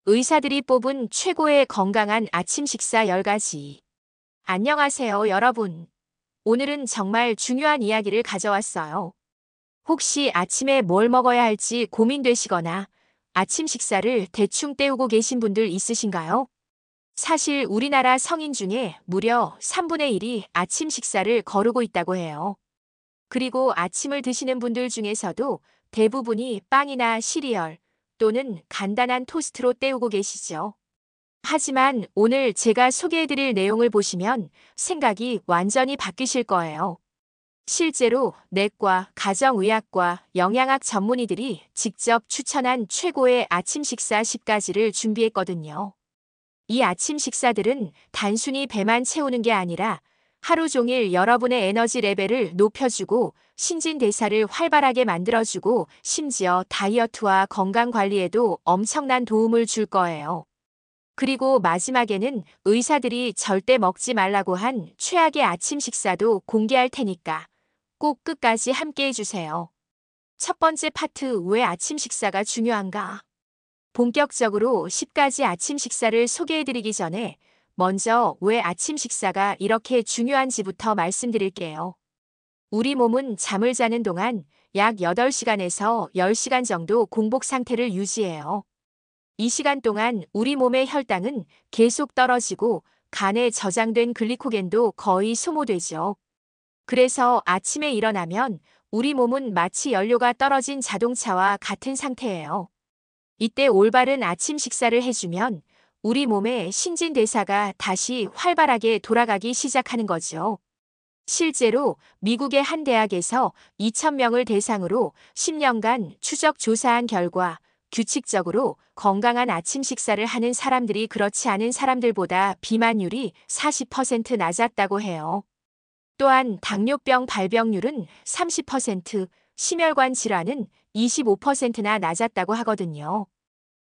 의사들이 뽑은 최고의 건강한 아침 식사 10가지. 안녕하세요, 여러분. 오늘은 정말 중요한 이야기를 가져왔어요. 혹시 아침에 뭘 먹어야 할지 고민되시거나 아침 식사를 대충 때우고 계신 분들 있으신가요? 사실 우리나라 성인 중에 무려 3분의 1이 아침 식사를 거르고 있다고 해요. 그리고 아침을 드시는 분들 중에서도 대부분이 빵이나 시리얼 또는 간단한 토스트로 때우고 계시죠. 하지만 오늘 제가 소개해드릴 내용을 보시면 생각이 완전히 바뀌실 거예요. 실제로 내과, 가정의학과, 영양학 전문의들이 직접 추천한 최고의 아침 식사 10가지를 준비했거든요. 이 아침 식사들은 단순히 배만 채우는 게 아니라 하루 종일 여러분의 에너지 레벨을 높여주고 신진대사를 활발하게 만들어주고 심지어 다이어트와 건강 관리에도 엄청난 도움을 줄 거예요. 그리고 마지막에는 의사들이 절대 먹지 말라고 한 최악의 아침 식사도 공개할 테니까 꼭 끝까지 함께 해주세요. 첫 번째 파트, 왜 아침 식사가 중요한가? 본격적으로 10가지 아침 식사를 소개해드리기 전에 먼저 왜 아침 식사가 이렇게 중요한지부터 말씀드릴게요. 우리 몸은 잠을 자는 동안 약 8시간에서 10시간 정도 공복 상태를 유지해요. 이 시간 동안 우리 몸의 혈당은 계속 떨어지고 간에 저장된 글리코겐도 거의 소모되죠. 그래서 아침에 일어나면 우리 몸은 마치 연료가 떨어진 자동차와 같은 상태예요. 이때 올바른 아침 식사를 해주면 우리 몸의 신진대사가 다시 활발하게 돌아가기 시작하는 거죠. 실제로 미국의 한 대학에서 2,000명을 대상으로 10년간 추적 조사한 결과 규칙적으로 건강한 아침 식사를 하는 사람들이 그렇지 않은 사람들보다 비만율이 40% 낮았다고 해요. 또한 당뇨병 발병률은 30%, 심혈관 질환은 25%나 낮았다고 하거든요.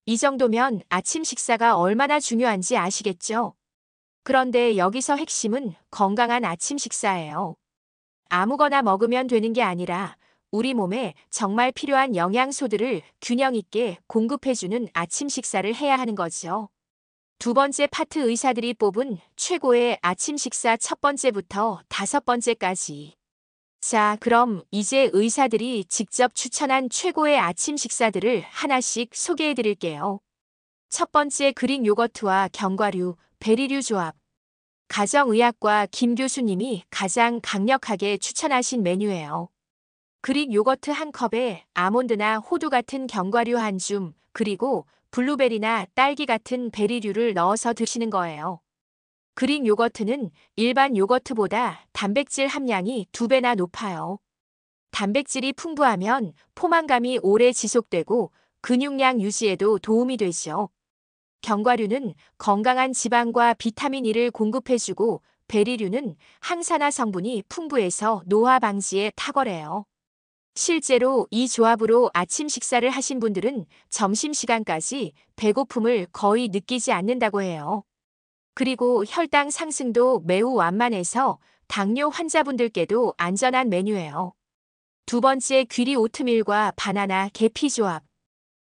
이 정도면 아침 식사가 얼마나 중요한지 아시겠죠? 그런데 여기서 핵심은 건강한 아침 식사예요. 아무거나 먹으면 되는 게 아니라 우리 몸에 정말 필요한 영양소들을 균형 있게 공급해주는 아침 식사를 해야 하는 거죠. 두 번째 파트, 의사들이 뽑은 최고의 아침 식사 첫 번째부터 5번째까지. 자, 그럼 이제 의사들이 직접 추천한 최고의 아침 식사들을 하나씩 소개해 드릴게요. 첫 번째, 그릭 요거트와 견과류, 베리류 조합. 가정의학과 김 교수님이 가장 강력하게 추천하신 메뉴예요. 그릭 요거트 한 컵에 아몬드나 호두 같은 견과류 한 줌, 그리고 블루베리나 딸기 같은 베리류를 넣어서 드시는 거예요. 그릭 요거트는 일반 요거트보다 단백질 함량이 2배나 높아요. 단백질이 풍부하면 포만감이 오래 지속되고 근육량 유지에도 도움이 되죠. 견과류는 건강한 지방과 비타민 E를 공급해주고 베리류는 항산화 성분이 풍부해서 노화 방지에 탁월해요. 실제로 이 조합으로 아침 식사를 하신 분들은 점심시간까지 배고픔을 거의 느끼지 않는다고 해요. 그리고 혈당 상승도 매우 완만해서 당뇨 환자분들께도 안전한 메뉴예요. 두 번째, 귀리 오트밀과 바나나 계피 조합.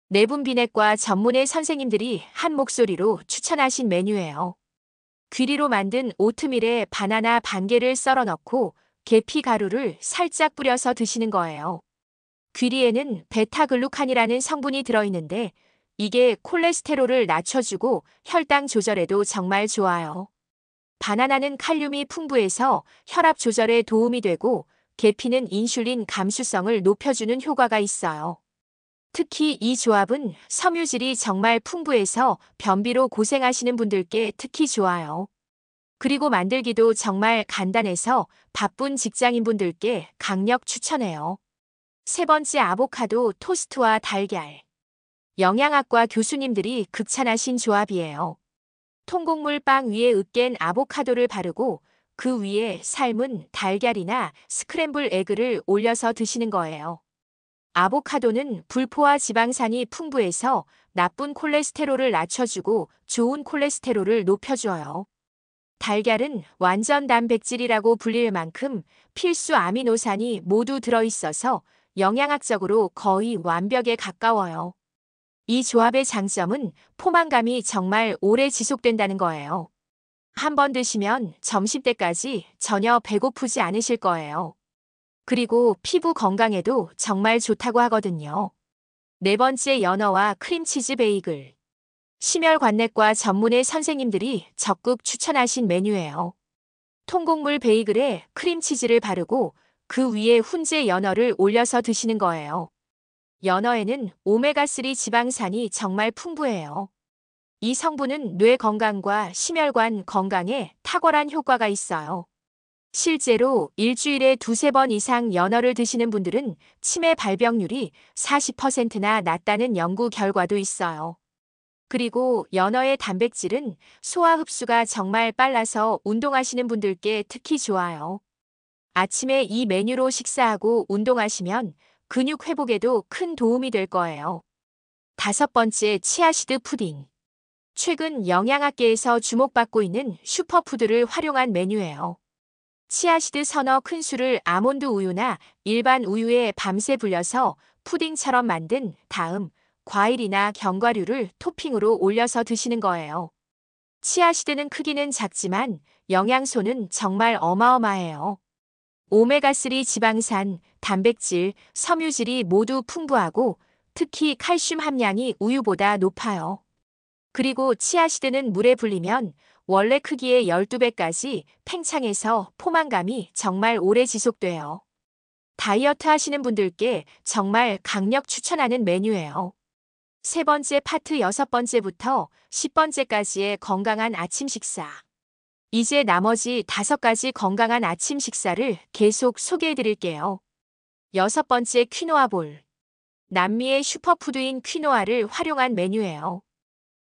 내분비내과 전문의 선생님들이 한 목소리로 추천하신 메뉴예요. 귀리로 만든 오트밀에 바나나 반 개를 썰어 넣고 계피 가루를 살짝 뿌려서 드시는 거예요. 귀리에는 베타글루칸이라는 성분이 들어있는데 이게 콜레스테롤을 낮춰주고 혈당 조절에도 정말 좋아요. 바나나는 칼륨이 풍부해서 혈압 조절에 도움이 되고 계피는 인슐린 감수성을 높여주는 효과가 있어요. 특히 이 조합은 섬유질이 정말 풍부해서 변비로 고생하시는 분들께 특히 좋아요. 그리고 만들기도 정말 간단해서 바쁜 직장인분들께 강력 추천해요. 세 번째, 아보카도 토스트와 달걀. 영양학과 교수님들이 극찬하신 조합이에요. 통곡물 빵 위에 으깬 아보카도를 바르고 그 위에 삶은 달걀이나 스크램블 에그를 올려서 드시는 거예요. 아보카도는 불포화 지방산이 풍부해서 나쁜 콜레스테롤을 낮춰주고 좋은 콜레스테롤을 높여줘요. 달걀은 완전 단백질이라고 불릴 만큼 필수 아미노산이 모두 들어있어서 영양학적으로 거의 완벽에 가까워요. 이 조합의 장점은 포만감이 정말 오래 지속된다는 거예요. 한 번 드시면 점심때까지 전혀 배고프지 않으실 거예요. 그리고 피부 건강에도 정말 좋다고 하거든요. 네 번째, 연어와 크림치즈 베이글. 심혈관내과 전문의 선생님들이 적극 추천하신 메뉴예요. 통곡물 베이글에 크림치즈를 바르고 그 위에 훈제 연어를 올려서 드시는 거예요. 연어에는 오메가3 지방산이 정말 풍부해요. 이 성분은 뇌 건강과 심혈관 건강에 탁월한 효과가 있어요. 실제로 일주일에 두세 번 이상 연어를 드시는 분들은 치매 발병률이 40%나 낮다는 연구 결과도 있어요. 그리고 연어의 단백질은 소화 흡수가 정말 빨라서 운동하시는 분들께 특히 좋아요. 아침에 이 메뉴로 식사하고 운동하시면 근육 회복에도 큰 도움이 될 거예요. 다섯 번째, 치아시드 푸딩. 최근 영양학계에서 주목받고 있는 슈퍼푸드를 활용한 메뉴예요. 치아시드 서너 큰술을 아몬드 우유나 일반 우유에 밤새 불려서 푸딩처럼 만든 다음 과일이나 견과류를 토핑으로 올려서 드시는 거예요. 치아시드는 크기는 작지만 영양소는 정말 어마어마해요. 오메가3 지방산, 단백질, 섬유질이 모두 풍부하고 특히 칼슘 함량이 우유보다 높아요. 그리고 치아시드는 물에 불리면 원래 크기의 12배까지 팽창해서 포만감이 정말 오래 지속돼요. 다이어트 하시는 분들께 정말 강력 추천하는 메뉴예요. 세 번째 파트, 여섯 번째부터 10번째까지의 건강한 아침 식사. 이제 나머지 다섯 가지 건강한 아침 식사를 계속 소개해 드릴게요. 여섯 번째, 퀴노아 볼. 남미의 슈퍼푸드인 퀴노아를 활용한 메뉴예요.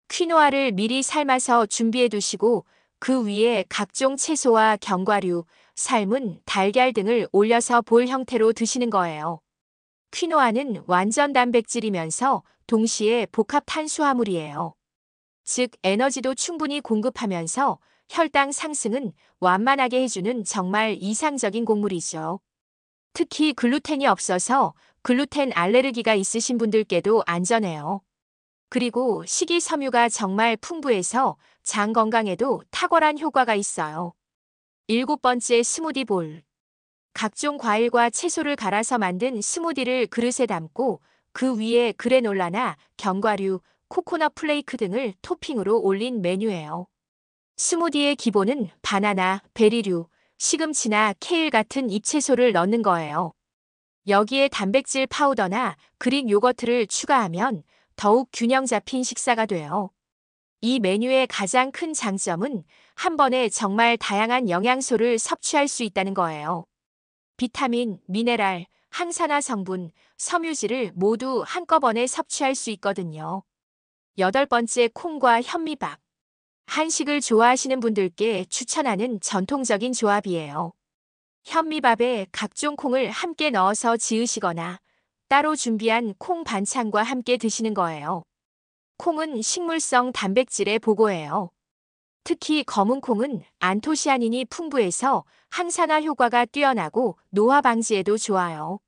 퀴노아를 미리 삶아서 준비해 두시고 그 위에 각종 채소와 견과류, 삶은 달걀 등을 올려서 볼 형태로 드시는 거예요. 퀴노아는 완전 단백질이면서 동시에 복합 탄수화물이에요. 즉 에너지도 충분히 공급하면서 혈당 상승은 완만하게 해주는 정말 이상적인 곡물이죠. 특히 글루텐이 없어서 글루텐 알레르기가 있으신 분들께도 안전해요. 그리고 식이섬유가 정말 풍부해서 장 건강에도 탁월한 효과가 있어요. 일곱 번째, 스무디 볼. 각종 과일과 채소를 갈아서 만든 스무디를 그릇에 담고 그 위에 그래놀라나 견과류, 코코넛 플레이크 등을 토핑으로 올린 메뉴예요. 스무디의 기본은 바나나, 베리류, 시금치나 케일 같은 잎채소를 넣는 거예요. 여기에 단백질 파우더나 그릭 요거트를 추가하면 더욱 균형 잡힌 식사가 돼요. 이 메뉴의 가장 큰 장점은 한 번에 정말 다양한 영양소를 섭취할 수 있다는 거예요. 비타민, 미네랄, 항산화 성분, 섬유질을 모두 한꺼번에 섭취할 수 있거든요. 여덟 번째, 콩과 현미밥. 한식을 좋아하시는 분들께 추천하는 전통적인 조합이에요. 현미밥에 각종 콩을 함께 넣어서 지으시거나 따로 준비한 콩 반찬과 함께 드시는 거예요. 콩은 식물성 단백질의 보고예요. 특히 검은 콩은 안토시아닌이 풍부해서 항산화 효과가 뛰어나고 노화 방지에도 좋아요.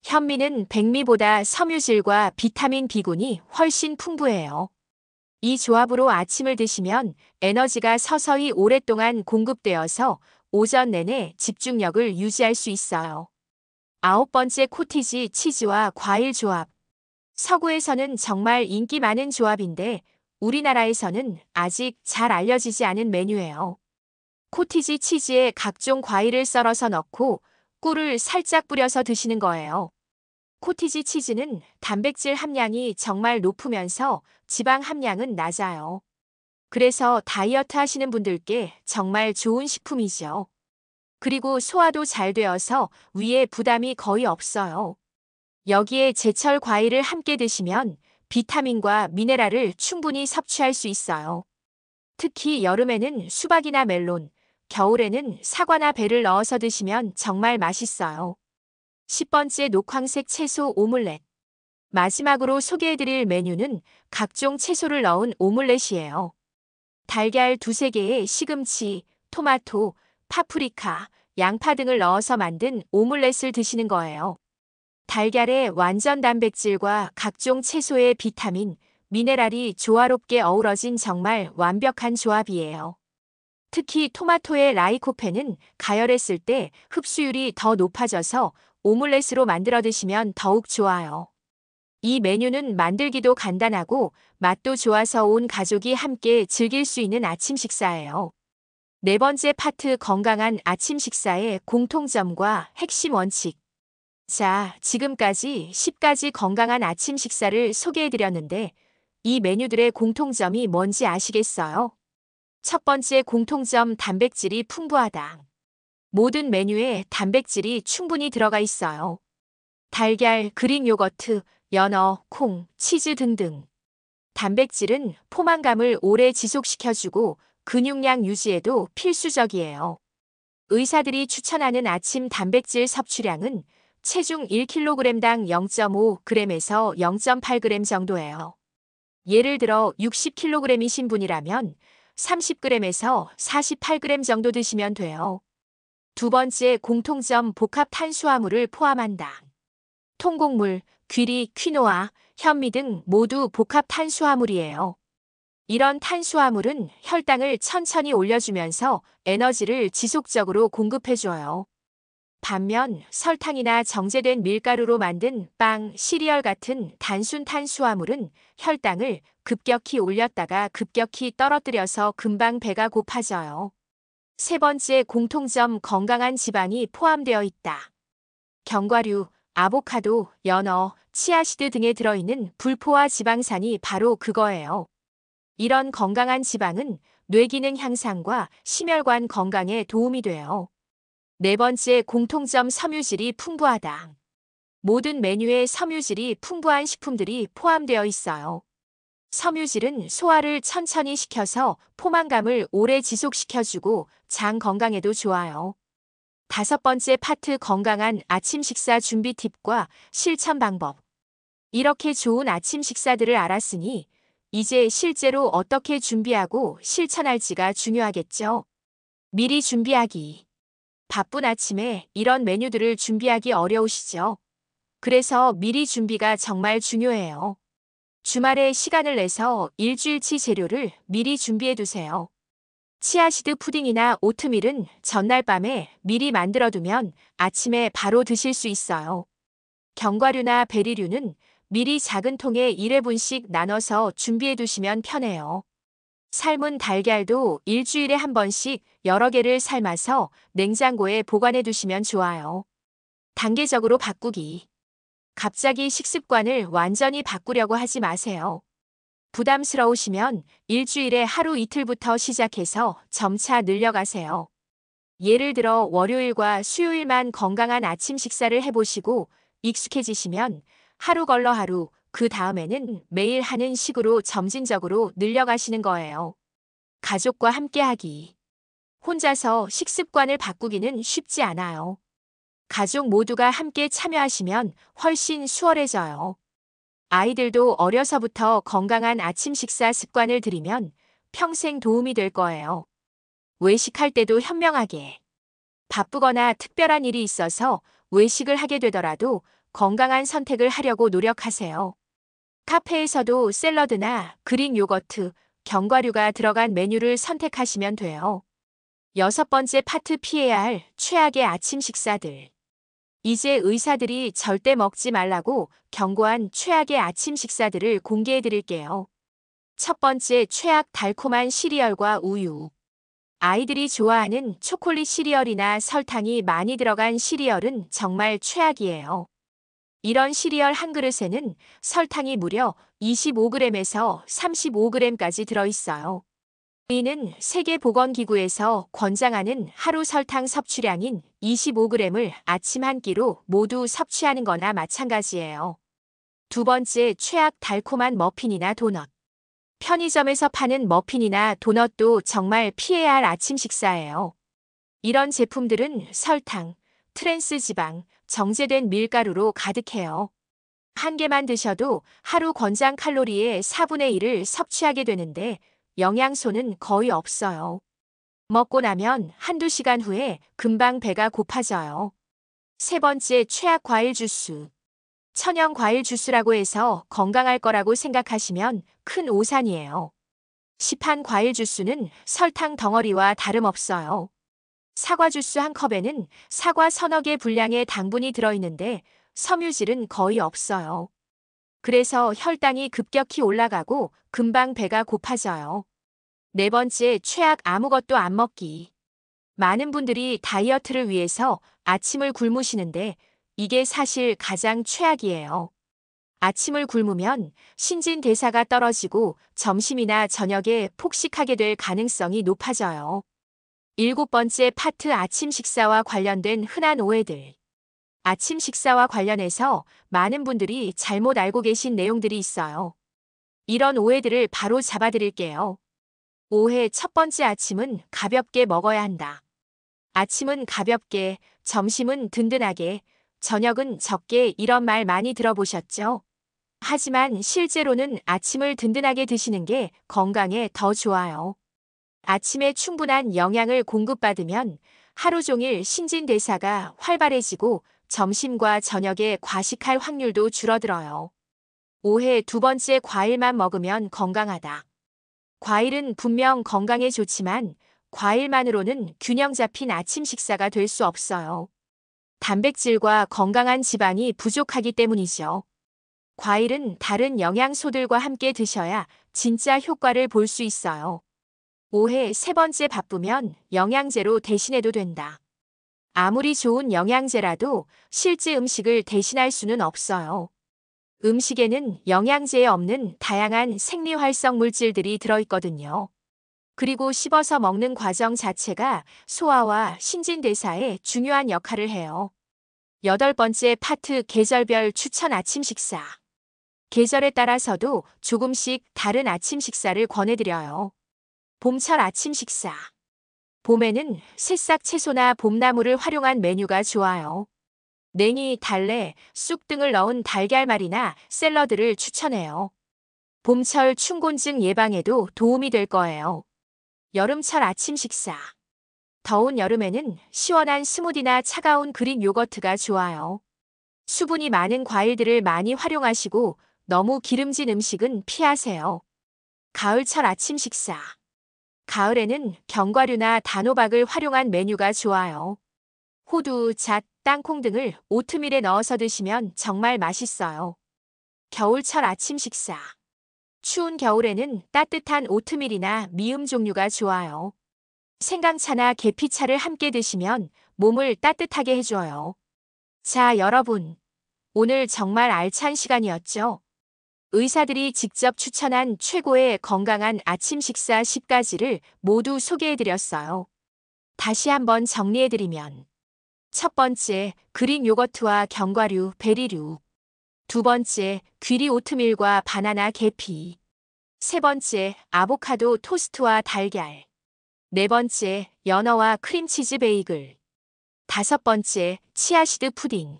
현미는 백미보다 섬유질과 비타민 B군이 훨씬 풍부해요. 이 조합으로 아침을 드시면 에너지가 서서히 오랫동안 공급되어서 오전 내내 집중력을 유지할 수 있어요. 아홉 번째, 코티지 치즈와 과일 조합. 서구에서는 정말 인기 많은 조합인데 우리나라에서는 아직 잘 알려지지 않은 메뉴예요. 코티지 치즈에 각종 과일을 썰어서 넣고 꿀을 살짝 뿌려서 드시는 거예요. 코티지 치즈는 단백질 함량이 정말 높으면서 지방 함량은 낮아요. 그래서 다이어트 하시는 분들께 정말 좋은 식품이죠. 그리고 소화도 잘 되어서 위에 부담이 거의 없어요. 여기에 제철 과일을 함께 드시면 비타민과 미네랄을 충분히 섭취할 수 있어요. 특히 여름에는 수박이나 멜론, 겨울에는 사과나 배를 넣어서 드시면 정말 맛있어요. 10번째, 녹황색 채소 오믈렛. 마지막으로 소개해드릴 메뉴는 각종 채소를 넣은 오믈렛이에요. 달걀 두세 개에 시금치, 토마토, 파프리카, 양파 등을 넣어서 만든 오믈렛을 드시는 거예요. 달걀의 완전 단백질과 각종 채소의 비타민, 미네랄이 조화롭게 어우러진 정말 완벽한 조합이에요. 특히 토마토의 라이코펜은 가열했을 때 흡수율이 더 높아져서 오믈렛으로 만들어 드시면 더욱 좋아요. 이 메뉴는 만들기도 간단하고 맛도 좋아서 온 가족이 함께 즐길 수 있는 아침 식사예요. 네 번째 파트 건강한 아침 식사의 공통점과 핵심 원칙. 자, 지금까지 10가지 건강한 아침 식사를 소개해드렸는데 이 메뉴들의 공통점이 뭔지 아시겠어요? 첫 번째 공통점 단백질이 풍부하다. 모든 메뉴에 단백질이 충분히 들어가 있어요. 달걀, 그릭 요거트, 연어, 콩, 치즈 등등. 단백질은 포만감을 오래 지속시켜주고 근육량 유지에도 필수적이에요. 의사들이 추천하는 아침 단백질 섭취량은 체중 1kg당 0.5g에서 0.8g 정도예요. 예를 들어 60kg이신 분이라면 30g에서 48g 정도 드시면 돼요. 두 번째 공통점 복합 탄수화물을 포함한다. 통곡물, 귀리, 퀴노아, 현미 등 모두 복합 탄수화물이에요. 이런 탄수화물은 혈당을 천천히 올려주면서 에너지를 지속적으로 공급해줘요. 반면 설탕이나 정제된 밀가루로 만든 빵, 시리얼 같은 단순 탄수화물은 혈당을 급격히 올렸다가 급격히 떨어뜨려서 금방 배가 고파져요. 세 번째 공통점 건강한 지방이 포함되어 있다. 견과류, 아보카도, 연어, 치아시드 등에 들어있는 불포화 지방산이 바로 그거예요. 이런 건강한 지방은 뇌기능 향상과 심혈관 건강에 도움이 돼요. 네 번째 공통점 섬유질이 풍부하다. 모든 메뉴에 섬유질이 풍부한 식품들이 포함되어 있어요. 섬유질은 소화를 천천히 시켜서 포만감을 오래 지속시켜주고 장 건강에도 좋아요. 다섯 번째 파트 건강한 아침 식사 준비 팁과 실천 방법. 이렇게 좋은 아침 식사들을 알았으니 이제 실제로 어떻게 준비하고 실천할지가 중요하겠죠. 미리 준비하기. 바쁜 아침에 이런 메뉴들을 준비하기 어려우시죠? 그래서 미리 준비가 정말 중요해요. 주말에 시간을 내서 일주일치 재료를 미리 준비해 두세요. 치아시드 푸딩이나 오트밀은 전날 밤에 미리 만들어두면 아침에 바로 드실 수 있어요. 견과류나 베리류는 미리 작은 통에 1회분씩 나눠서 준비해 두시면 편해요. 삶은 달걀도 일주일에 한 번씩 여러 개를 삶아서 냉장고에 보관해 두시면 좋아요. 단계적으로 바꾸기. 갑자기 식습관을 완전히 바꾸려고 하지 마세요. 부담스러우시면 일주일에 하루 이틀부터 시작해서 점차 늘려가세요. 예를 들어 월요일과 수요일만 건강한 아침 식사를 해보시고 익숙해지시면 하루 걸러 하루, 그 다음에는 매일 하는 식으로 점진적으로 늘려가시는 거예요. 가족과 함께하기. 혼자서 식습관을 바꾸기는 쉽지 않아요. 가족 모두가 함께 참여하시면 훨씬 수월해져요. 아이들도 어려서부터 건강한 아침 식사 습관을 들이면 평생 도움이 될 거예요. 외식할 때도 현명하게. 바쁘거나 특별한 일이 있어서 외식을 하게 되더라도 건강한 선택을 하려고 노력하세요. 카페에서도 샐러드나 그릭 요거트, 견과류가 들어간 메뉴를 선택하시면 돼요. 여섯 번째 파트 피해야 할 최악의 아침 식사들. 이제 의사들이 절대 먹지 말라고 경고한 최악의 아침 식사들을 공개해 드릴게요. 첫 번째 최악 달콤한 시리얼과 우유. 아이들이 좋아하는 초콜릿 시리얼이나 설탕이 많이 들어간 시리얼은 정말 최악이에요. 이런 시리얼 한 그릇에는 설탕이 무려 25g에서 35g까지 들어있어요. 이는 세계보건기구에서 권장하는 하루 설탕 섭취량인 25g을 아침 한 끼로 모두 섭취하는 거나 마찬가지예요. 두 번째 최악 달콤한 머핀이나 도넛. 편의점에서 파는 머핀이나 도넛도 정말 피해야 할 아침 식사예요. 이런 제품들은 설탕, 트랜스 지방, 정제된 밀가루로 가득해요. 한 개만 드셔도 하루 권장 칼로리의 4분의 1을 섭취하게 되는데 영양소는 거의 없어요. 먹고 나면 한두 시간 후에 금방 배가 고파져요. 세 번째 최악 과일 주스. 천연 과일 주스라고 해서 건강할 거라고 생각하시면 큰 오산이에요. 시판 과일 주스는 설탕 덩어리와 다름없어요. 사과 주스 한 컵에는 사과 서너 개 분량의 당분이 들어있는데 섬유질은 거의 없어요. 그래서 혈당이 급격히 올라가고 금방 배가 고파져요. 네 번째, 최악 아무것도 안 먹기. 많은 분들이 다이어트를 위해서 아침을 굶으시는데 이게 사실 가장 최악이에요. 아침을 굶으면 신진대사가 떨어지고 점심이나 저녁에 폭식하게 될 가능성이 높아져요. 일곱 번째 파트 아침 식사와 관련된 흔한 오해들. 아침 식사와 관련해서 많은 분들이 잘못 알고 계신 내용들이 있어요. 이런 오해들을 바로 잡아드릴게요. 오해 첫 번째, 아침은 가볍게 먹어야 한다. 아침은 가볍게, 점심은 든든하게, 저녁은 적게, 이런 말 많이 들어보셨죠? 하지만 실제로는 아침을 든든하게 드시는 게 건강에 더 좋아요. 아침에 충분한 영양을 공급받으면 하루 종일 신진대사가 활발해지고 점심과 저녁에 과식할 확률도 줄어들어요. 오해 두 번째, 과일만 먹으면 건강하다. 과일은 분명 건강에 좋지만 과일만으로는 균형 잡힌 아침 식사가 될 수 없어요. 단백질과 건강한 지방이 부족하기 때문이죠. 과일은 다른 영양소들과 함께 드셔야 진짜 효과를 볼 수 있어요. 오해 세 번째, 바쁘면 영양제로 대신해도 된다. 아무리 좋은 영양제라도 실제 음식을 대신할 수는 없어요. 음식에는 영양제에 없는 다양한 생리활성 물질들이 들어있거든요. 그리고 씹어서 먹는 과정 자체가 소화와 신진대사에 중요한 역할을 해요. 여덟 번째 파트, 계절별 추천 아침 식사. 계절에 따라서도 조금씩 다른 아침 식사를 권해드려요. 봄철 아침 식사. 봄에는 새싹 채소나 봄나물을 활용한 메뉴가 좋아요. 냉이, 달래, 쑥 등을 넣은 달걀말이나 샐러드를 추천해요. 봄철 충곤증 예방에도 도움이 될 거예요. 여름철 아침 식사. 더운 여름에는 시원한 스무디나 차가운 그릭 요거트가 좋아요. 수분이 많은 과일들을 많이 활용하시고 너무 기름진 음식은 피하세요. 가을철 아침 식사. 가을에는 견과류나 단호박을 활용한 메뉴가 좋아요. 호두, 잣, 땅콩 등을 오트밀에 넣어서 드시면 정말 맛있어요. 겨울철 아침 식사. 추운 겨울에는 따뜻한 오트밀이나 미음 종류가 좋아요. 생강차나 계피차를 함께 드시면 몸을 따뜻하게 해줘요. 자, 여러분. 오늘 정말 알찬 시간이었죠? 의사들이 직접 추천한 최고의 건강한 아침 식사 10가지를 모두 소개해드렸어요. 다시 한번 정리해드리면. 첫 번째, 그릭 요거트와 견과류, 베리류. 두 번째, 귀리 오트밀과 바나나 계피. 세 번째, 아보카도 토스트와 달걀. 네 번째, 연어와 크림치즈 베이글. 다섯 번째, 치아시드 푸딩.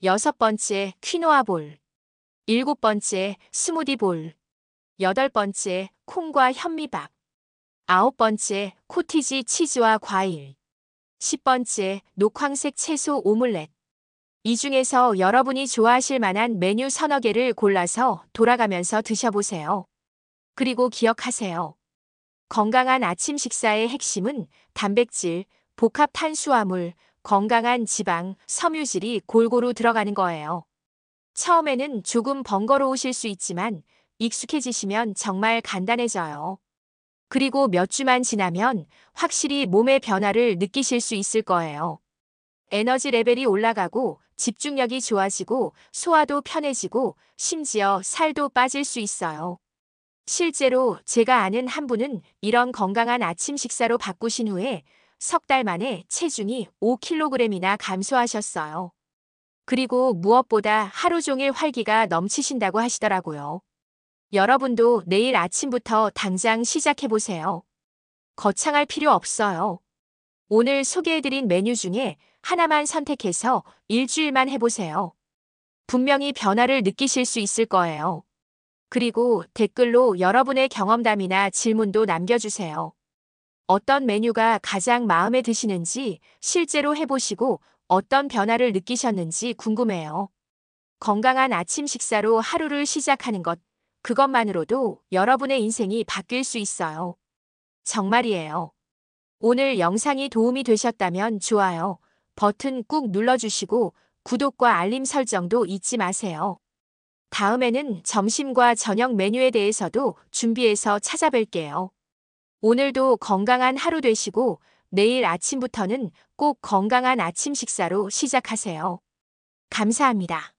여섯 번째, 퀴노아 볼. 일곱 번째, 스무디 볼. 여덟 번째, 콩과 현미밥. 아홉 번째, 코티지 치즈와 과일. 10번째, 녹황색 채소 오믈렛. 이 중에서 여러분이 좋아하실 만한 메뉴 서너 개를 골라서 돌아가면서 드셔보세요. 그리고 기억하세요. 건강한 아침 식사의 핵심은 단백질, 복합 탄수화물, 건강한 지방, 섬유질이 골고루 들어가는 거예요. 처음에는 조금 번거로우실 수 있지만 익숙해지시면 정말 간단해져요. 그리고 몇 주만 지나면 확실히 몸의 변화를 느끼실 수 있을 거예요. 에너지 레벨이 올라가고 집중력이 좋아지고 소화도 편해지고 심지어 살도 빠질 수 있어요. 실제로 제가 아는 한 분은 이런 건강한 아침 식사로 바꾸신 후에 석 달 만에 체중이 5kg이나 감소하셨어요. 그리고 무엇보다 하루 종일 활기가 넘치신다고 하시더라고요. 여러분도 내일 아침부터 당장 시작해보세요. 거창할 필요 없어요. 오늘 소개해드린 메뉴 중에 하나만 선택해서 일주일만 해보세요. 분명히 변화를 느끼실 수 있을 거예요. 그리고 댓글로 여러분의 경험담이나 질문도 남겨주세요. 어떤 메뉴가 가장 마음에 드시는지, 실제로 해보시고 어떤 변화를 느끼셨는지 궁금해요. 건강한 아침 식사로 하루를 시작하는 것, 그것만으로도 여러분의 인생이 바뀔 수 있어요. 정말이에요. 오늘 영상이 도움이 되셨다면 좋아요 버튼 꾹 눌러주시고 구독과 알림 설정도 잊지 마세요. 다음에는 점심과 저녁 메뉴에 대해서도 준비해서 찾아뵐게요. 오늘도 건강한 하루 되시고 내일 아침부터는 꼭 건강한 아침 식사로 시작하세요. 감사합니다.